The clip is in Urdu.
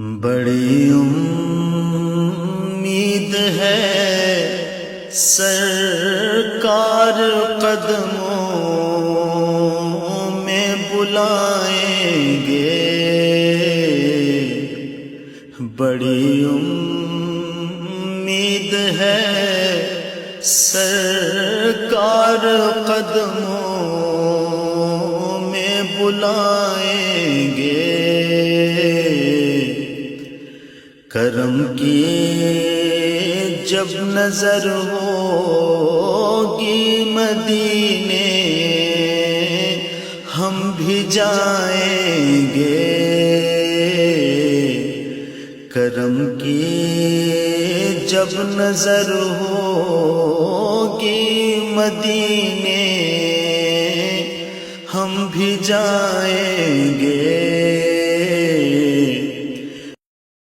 بڑی امید ہے سرکار قدموں میں بلائیں گے، بڑی امید ہے سرکار قدموں میں بلائیں گے، کرم کی جب نظر ہوگی مدینے ہم بھی جائیں گے، کرم کی جب نظر ہوگی مدینے ہم بھی جائیں